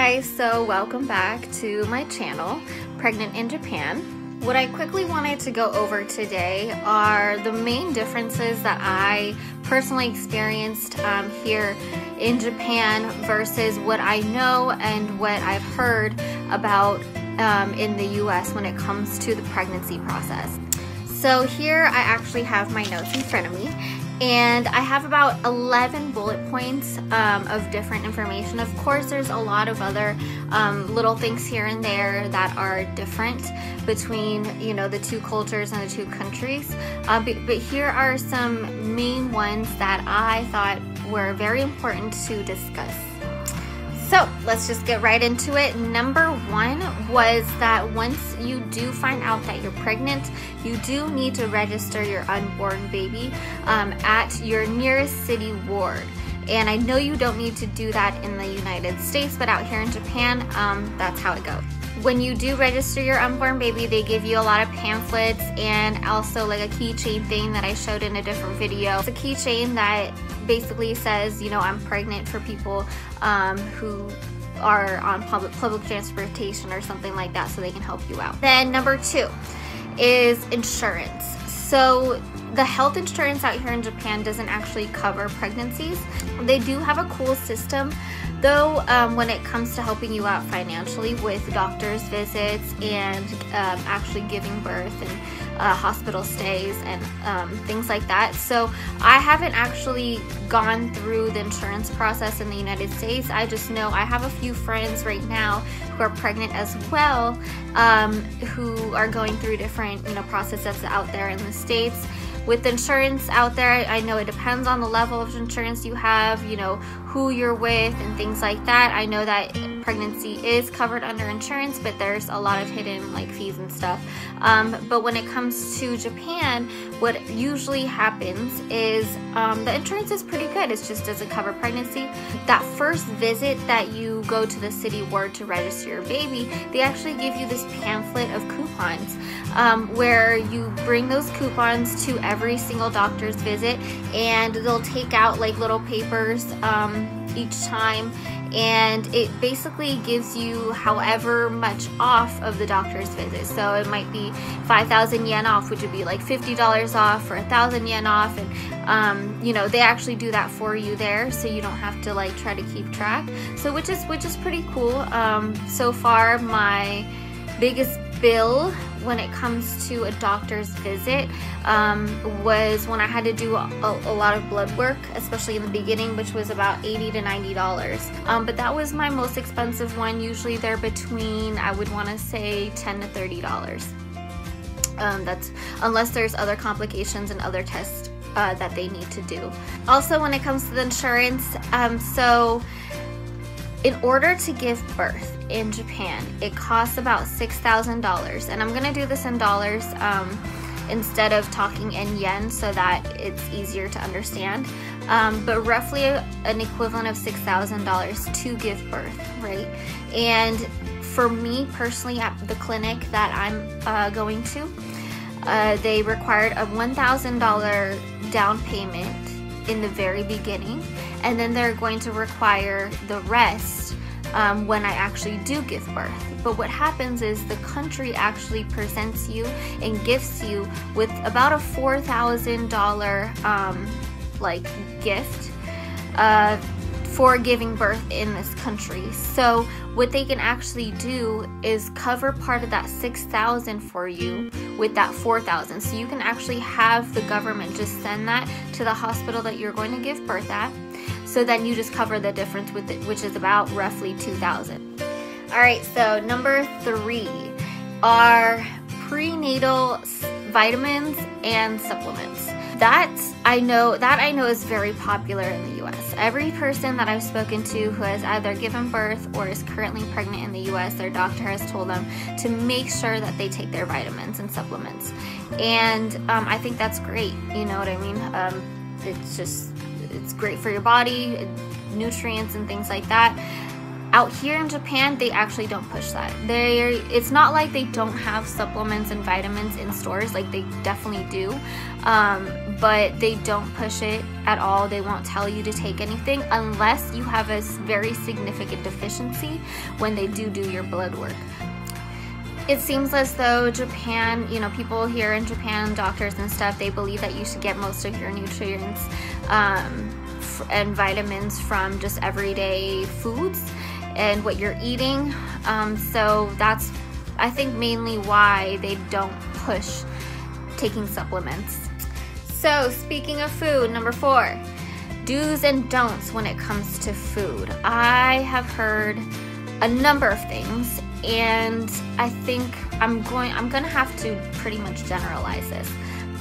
guys, so welcome back to my channel, Pregnant in Japan. What I quickly wanted to go over today are the main differences that I personally experienced here in Japan versus what I know and what I've heard about in the US when it comes to the pregnancy process. So here I actually have my notes in front of me, and I have about 11 bullet points of different information. Of course, there's a lot of other little things here and there that are different between, you know, the two cultures and the two countries. But here are some main ones that I thought were very important to discuss. So let's just get right into it. Number one was that once you do find out that you're pregnant, you do need to register your unborn baby at your nearest city ward. And I know you don't need to do that in the United States, but out here in Japan, that's how it goes. When you do register your unborn baby, they give you a lot of pamphlets and also like a keychain thing that I showed in a different video. It's a keychain that basically says, you know, I'm pregnant, for people who are on public transportation or something like that, so they can help you out. Then number two is insurance. So the health insurance out here in Japan doesn't actually cover pregnancies. They do have a cool system though when it comes to helping you out financially with doctor's visits and actually giving birth and hospital stays and things like that. So I haven't actually gone through the insurance process in the United States. I just know I have a few friends right now who are pregnant as well, who are going through different, you know, processes out there in the States. With insurance out there, I know it depends on the level of insurance you have, you know, who you're with and things like that. I know that pregnancy is covered under insurance, but there's a lot of hidden like fees and stuff. But when it comes to Japan, what usually happens is the insurance is pretty good. It just doesn't cover pregnancy. That first visit that you go to the city ward to register your baby, they actually give you this pamphlet of coupons where you bring those coupons to every single doctor's visit, and they'll take out like little papers each time, and it basically gives you however much off of the doctor's visit. So it might be 5,000 yen off, which would be like $50 off, or 1,000 yen off, and you know, they actually do that for you there, so you don't have to like try to keep track. So which is pretty cool. So far, my biggest bill when it comes to a doctor's visit was when I had to do a lot of blood work, especially in the beginning, which was about $80 to $90. But that was my most expensive one. Usually they're between, I would want to say, $10 to $30. That's unless there's other complications and other tests that they need to do. Also, when it comes to the insurance, so in order to give birth in Japan, it costs about $6,000, and I'm gonna do this in dollars instead of talking in yen so that it's easier to understand, but roughly an equivalent of $6,000 to give birth, right? And for me personally, at the clinic that I'm going to, they required a $1,000 down payment in the very beginning, and then they're going to require the rest when I actually do give birth. But what happens is the country actually presents you and gifts you with about a $4,000 like gift for giving birth in this country. So what they can actually do is cover part of that $6,000 for you with that $4,000. So you can actually have the government just send that to the hospital that you're going to give birth at. So then you just cover the difference with it, which is about roughly $2,000. All right, so number three are prenatal vitamins and supplements. That I know is very popular in the US. Every person that I've spoken to who has either given birth or is currently pregnant in the US, their doctor has told them to make sure that they take their vitamins and supplements. And I think that's great, you know what I mean? It's great for your body, nutrients and things like that. Out here in Japan, they actually don't push that. It's not like they don't have supplements and vitamins in stores, like they definitely do, but they don't push it at all. They won't tell you to take anything unless you have a very significant deficiency when they do your blood work. It seems as though Japan, you know, people here in Japan, doctors and stuff, they believe that you should get most of your nutrients and vitamins from just everyday foods and what you're eating. So that's, I think, mainly why they don't push taking supplements. So speaking of food, number 4, do's and don'ts when it comes to food. I have heard a number of things, and I think I'm gonna have to pretty much generalize this.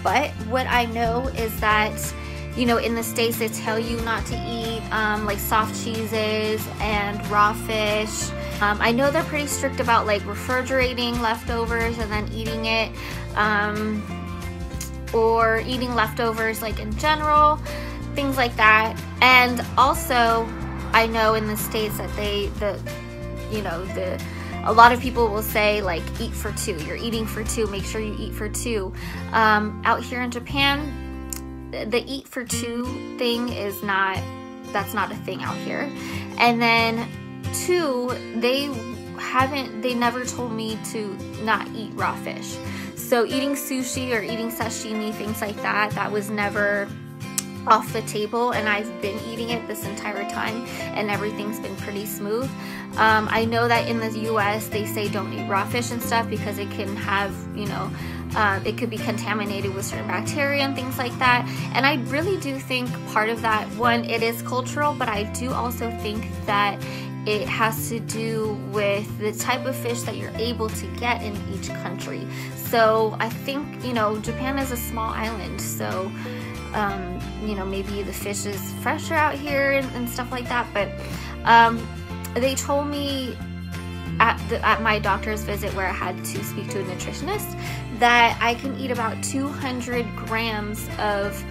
But what I know is that, you know, in the States they tell you not to eat like soft cheeses and raw fish. I know they're pretty strict about like refrigerating leftovers and then eating it, or eating leftovers like in general, things like that. And also I know in the States that a lot of people will say like eat for 2. You're eating for 2, make sure you eat for 2. Out here in Japan, the eat for 2 thing that's not a thing out here. And then 2, they never told me to not eat raw fish. So eating sushi or eating sashimi, things like that, that was never off the table, and I've been eating it this entire time and everything's been pretty smooth. I know that in the US they say don't eat raw fish and stuff because it can have, you know, it could be contaminated with certain bacteria and things like that. And I really do think part of that, one, it is cultural, but I do also think that it has to do with the type of fish that you're able to get in each country. So I think, you know, Japan is a small island, so you know, maybe the fish is fresher out here and stuff like that. But they told me at my doctor's visit, where I had to speak to a nutritionist, that I can eat about 200 grams of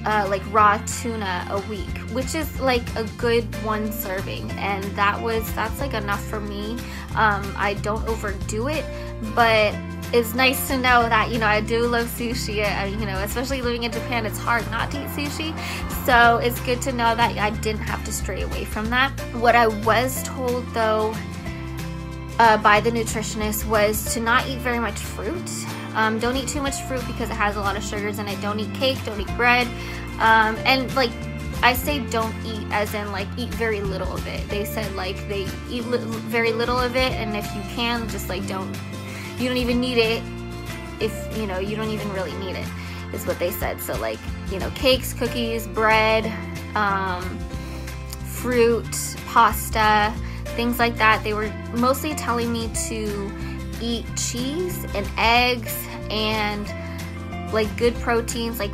like raw tuna a week, which is like a good 1 serving, and that's like enough for me. I don't overdo it, but it's nice to know that, you know, I do love sushi. You know, especially living in Japan, it's hard not to eat sushi. So it's good to know that I didn't have to stray away from that. What I was told though by the nutritionist was to not eat very much fruit. Don't eat too much fruit because it has a lot of sugars in it. Don't eat cake, don't eat bread. And like, I say don't eat as in like eat very little of it. They said like they eat very little of it, and if you can, just like you don't even need it. If, you know, you don't even really need it, is what they said. So like, you know, cakes, cookies, bread, fruit, pasta, things like that. They were mostly telling me to eat cheese and eggs and like good proteins like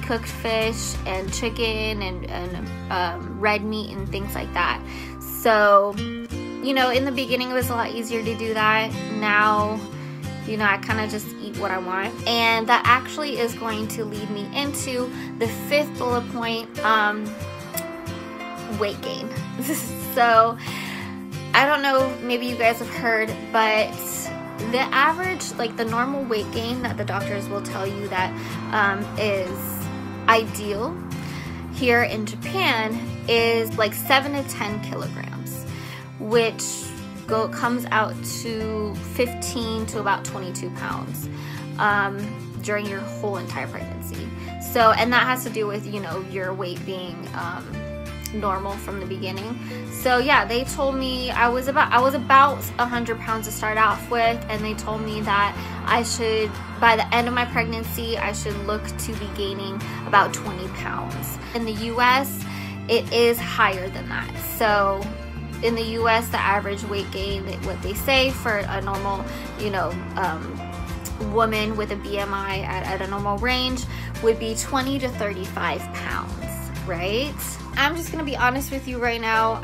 cooked fish and chicken and red meat and things like that. So, you know, in the beginning it was a lot easier to do that. Now, you know, I kind of just eat what I want. And that actually is going to lead me into the 5th bullet point, weight gain. So I don't know, maybe you guys have heard, but the average, like the normal weight gain that the doctors will tell you that is ideal here in Japan is like 7 to 10 kilograms, which comes out to 15 to about 22 pounds during your whole entire pregnancy. So, and that has to do with, you know, your weight being normal from the beginning. So yeah, they told me I was about 100 pounds to start off with, and they told me that I should, by the end of my pregnancy, I should look to be gaining about 20 pounds. In the US, it is higher than that. So in the US, the average weight gain, what they say for a normal, you know, woman with a BMI at a normal range would be 20 to 35 pounds, right? I'm just gonna be honest with you right now.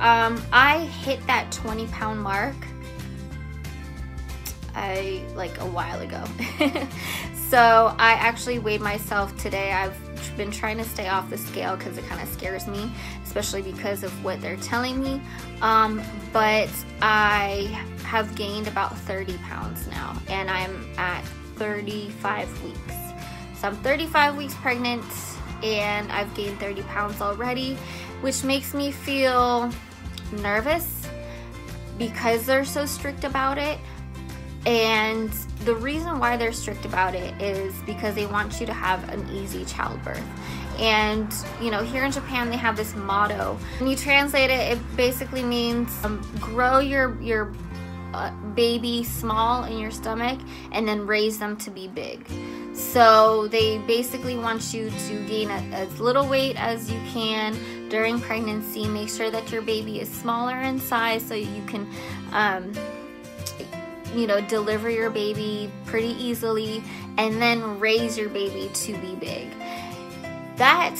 I hit that 20-pound mark like a while ago. So I actually weighed myself today. I've been trying to stay off the scale because it kind of scares me, especially because of what they're telling me. But I have gained about 30 pounds now, and I'm at 35 weeks. So I'm 35 weeks pregnant, and I've gained 30 pounds already, which makes me feel nervous because they're so strict about it. And the reason why they're strict about it is because they want you to have an easy childbirth. And you know, here in Japan they have this motto. When you translate it, it basically means grow your baby small in your stomach and then raise them to be big. So they basically want you to gain as little weight as you can during pregnancy. Make sure that your baby is smaller in size so you can you know, deliver your baby pretty easily, and then raise your baby to be big. That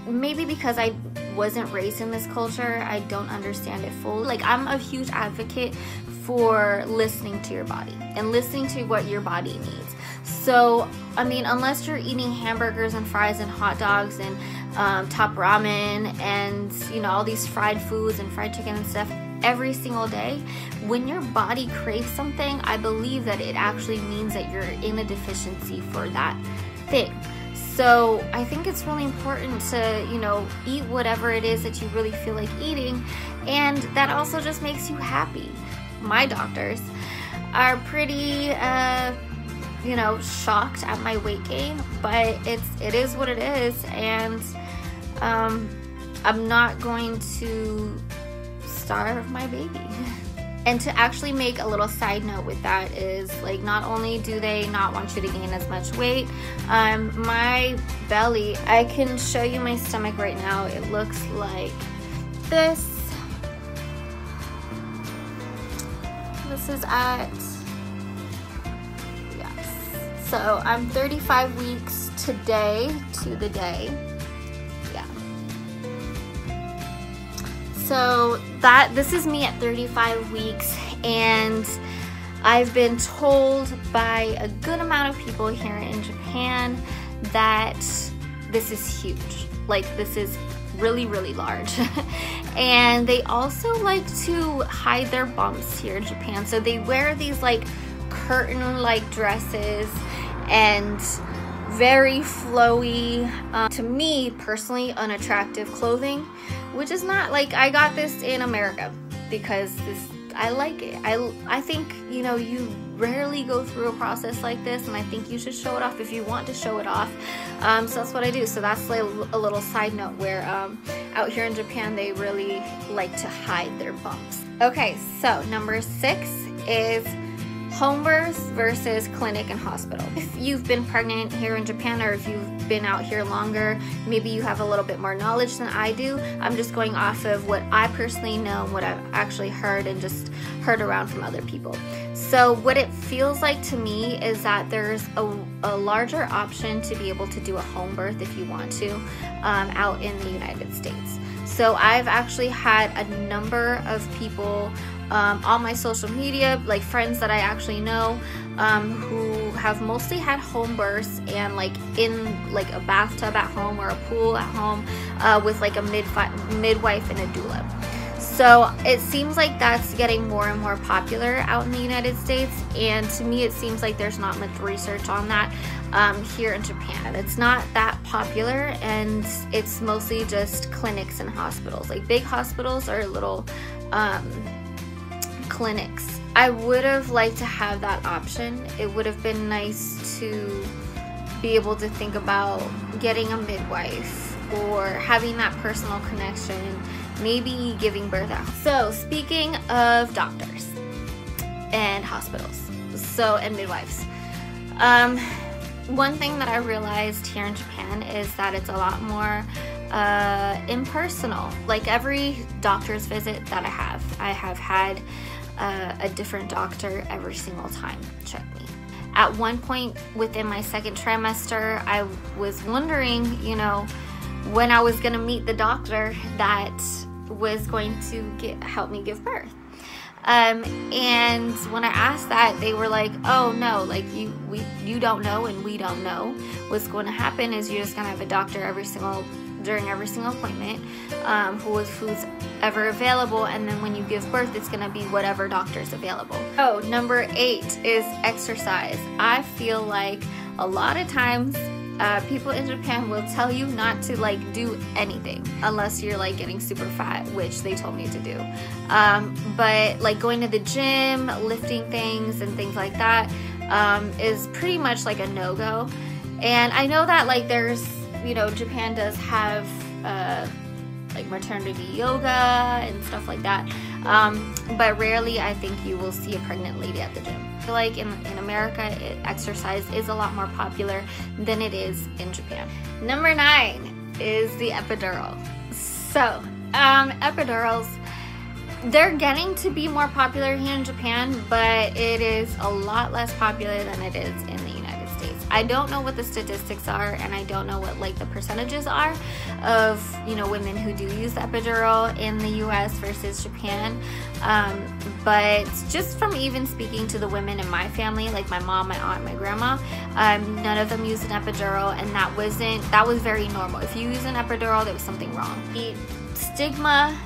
maybe because I wasn't raised in this culture, I don't understand it fully. Like, I'm a huge advocate for listening to your body and listening to what your body needs. So I mean, unless you're eating hamburgers and fries and hot dogs and top ramen and, you know, all these fried foods and fried chicken and stuff every single day, when your body craves something, I believe that it actually means that you're in a deficiency for that thing. So I think it's really important to, you know, eat whatever it is that you really feel like eating, and that also just makes you happy. My doctors are pretty you know, shocked at my weight gain, but it is what it is, and I'm not going to starve my baby. And to actually make a little side note with that is, like, not only do they not want you to gain as much weight, my belly, I can show you my stomach right now. It looks like this. This is at, yes. So I'm 35 weeks today to the day. So this is me at 35 weeks, and I've been told by a good amount of people here in Japan that this is huge. Like, this is really, really large. And they also like to hide their bumps here in Japan. So they wear these like curtain-like dresses and very flowy, to me personally, unattractive clothing, which is not, like, I got this in America because I like it. I think, you know, you rarely go through a process like this, and I think you should show it off if you want to show it off. So that's what I do. So that's like a little side note where out here in Japan they really like to hide their bumps. Okay, so number 6 is home births versus clinic and hospital. If you've been pregnant here in Japan, or if you've been out here longer, maybe you have a little bit more knowledge than I do. I'm just going off of what I personally know and what I've actually heard and just heard around from other people. So what it feels like to me is that there's a larger option to be able to do a home birth if you want to out in the United States. So I've actually had a number of people on my social media, like friends that I actually know, who have mostly had home births and like in like a bathtub at home or a pool at home with like a midwife and a doula. So it seems like that's getting more and more popular out in the United States, and to me it seems like there's not much research on that here in Japan. It's not that popular, and it's mostly just clinics and hospitals. Like big hospitals are little clinics. I would have liked to have that option. It would have been nice to be able to think about getting a midwife or having that personal connection, maybe giving birth out. So speaking of doctors and hospitals, and midwives, one thing that I realized here in Japan is that it's a lot more impersonal. Like every doctor's visit that I have had a different doctor every single time check me. At one point within my second trimester, I was wondering, you know, when I was going to meet the doctor that was going to help me give birth. And when I asked that, they were like, oh no, like you don't know and we don't know. What's going to happen is you're just going to have a doctor during every single appointment, who's ever available, and then when you give birth, it's going to be whatever doctor is available. So number 8 is exercise. I feel like a lot of times people in Japan will tell you not to like do anything unless you're like getting super fat, which they told me to do. But like going to the gym, lifting things and things like that is pretty much like a no-go. And I know that like there's, you know, Japan does have like maternity yoga and stuff like that, but rarely I think you will see a pregnant lady at the gym. I feel like in America, exercise is a lot more popular than it is in Japan. Number 9 is the epidural. So epidurals, they're getting to be more popular here in Japan, but it is a lot less popular than it is in the United States. I don't know what the statistics are, and I don't know what like the percentages are of, you know, women who do use the epidural in the US versus Japan. But just from even speaking to the women in my family, like my mom, my aunt, my grandma, none of them used an epidural, and that was very normal. If you use an epidural, there was something wrong. The stigma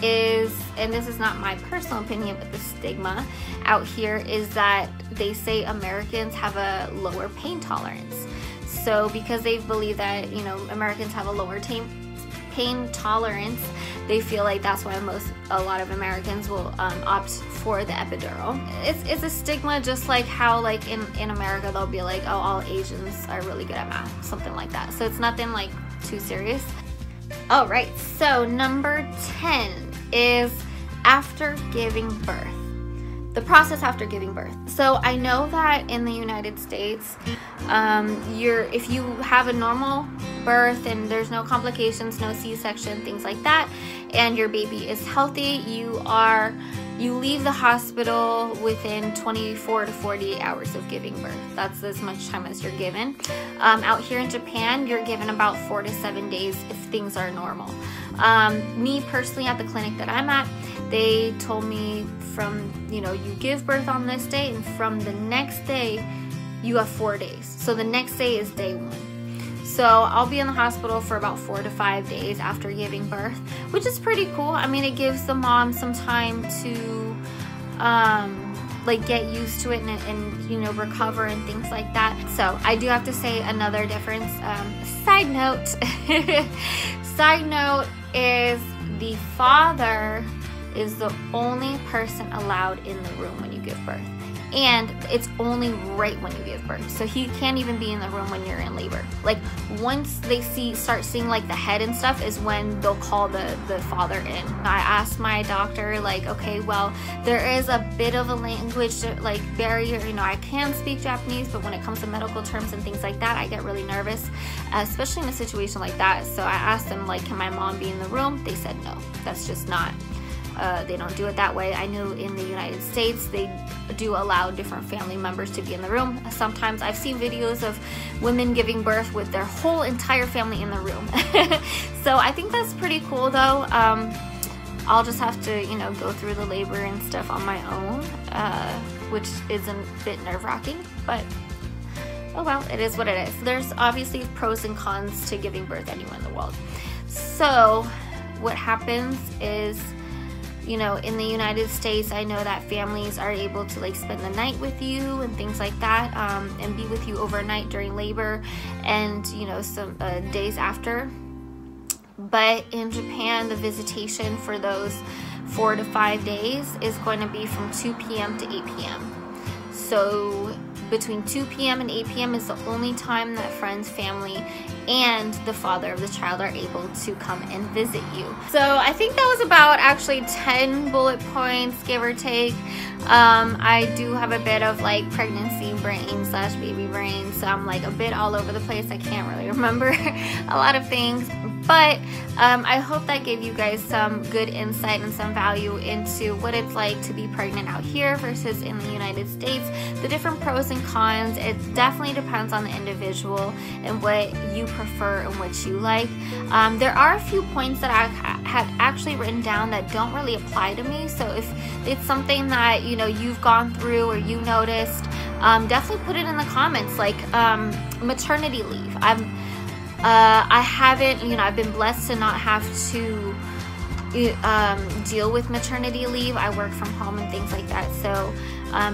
is, and this is not my personal opinion, but the stigma out here is that they say Americans have a lower pain tolerance. So because they believe that, you know, Americans have a lower pain tolerance, they feel like that's why a lot of Americans will opt for the epidural. It's a stigma, just like how like in America they'll be like, oh, all Asians are really good at math, something like that. So it's nothing like too serious. All right, so number 10 is after giving birth. The process after giving birth. So I know that in the United States, if you have a normal birth and there's no complications, no C-section, things like that, and your baby is healthy, you leave the hospital within 24 to 48 hours of giving birth. That's as much time as you're given. Out here in Japan, you're given about 4 to 7 days if things are normal. Me personally, at the clinic that I'm at, they told me from, you know, you give birth on this day, and from the next day, you have 4 days. So the next day is day 1. So I'll be in the hospital for about 4 to 5 days after giving birth, which is pretty cool. I mean, it gives the mom some time to like get used to it and you know, recover and things like that. So I do have to say another difference. Side note is the father is the only person allowed in the room when you give birth. And it's only right when you give birth. So he can't even be in the room when you're in labor. Like once they start seeing like the head and stuff is when they'll call the father in. I asked my doctor, like, okay, well, there is a bit of a language like barrier. You know, I can speak Japanese, but when it comes to medical terms and things like that, I get really nervous, especially in a situation like that. So I asked them, like, can my mom be in the room? They said no. That's just not. They don't do it that way. I know in the United States they do allow different family members to be in the room. Sometimes I've seen videos of women giving birth with their whole entire family in the room. So I think that's pretty cool though. I'll just have to, you know, go through the labor and stuff on my own, which is a bit nerve-wracking, but oh well, it is what it is. There's obviously pros and cons to giving birth anywhere in the world. So what happens is, you know, in the United States, I know that families are able to like spend the night with you and things like that, and be with you overnight during labor and, you know, some days after. But in Japan, the visitation for those 4 to 5 days is going to be from 2 p.m. to 8 p.m. So between 2 p.m. and 8 p.m. is the only time that friends, family, and the father of the child are able to come and visit you. So I think that was about actually 10 bullet points, give or take. I do have a bit of like pregnancy brain / baby brain, so I'm like a bit all over the place. I can't really remember a lot of things, but I hope that gave you guys some good insight and some value into what it's like to be pregnant out here versus in the United States, the different pros and cons. It definitely depends on the individual and what you prefer and what you like. There are a few points that I had actually written down that don't really apply to me, so if it's something that you've gone through or you noticed, definitely put it in the comments. Like maternity leave, I haven't, I've been blessed to not have to deal with maternity leave. I work from home and things like that, so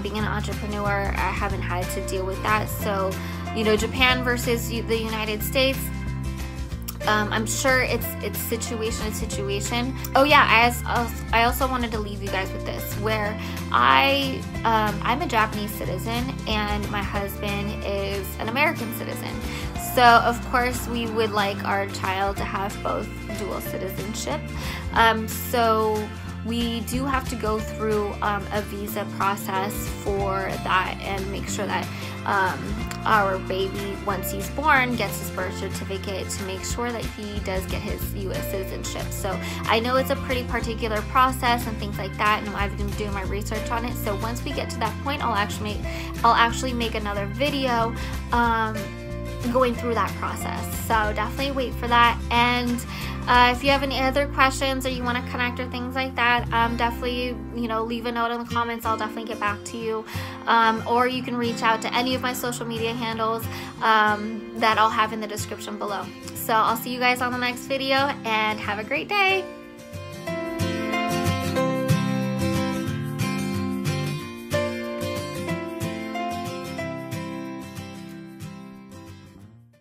being an entrepreneur, I haven't had to deal with that. So Japan versus the United States, I'm sure it's situation to situation. Oh yeah, I also wanted to leave you guys with this, where I'm a Japanese citizen and my husband is an American citizen. So of course we would like our child to have both dual citizenship. So we do have to go through a visa process for that and make sure that our baby, once he's born, gets his birth certificate to make sure that he does get his U.S. citizenship. So I know it's a pretty particular process and things like that, and I've been doing my research on it. So once we get to that point, I'll actually make another video going through that process. So definitely wait for that. And if you have any other questions or you want to connect or things like that, definitely leave a note in the comments. I'll definitely get back to you, or you can reach out to any of my social media handles that I'll have in the description below. So I'll see you guys on the next video, and have a great day.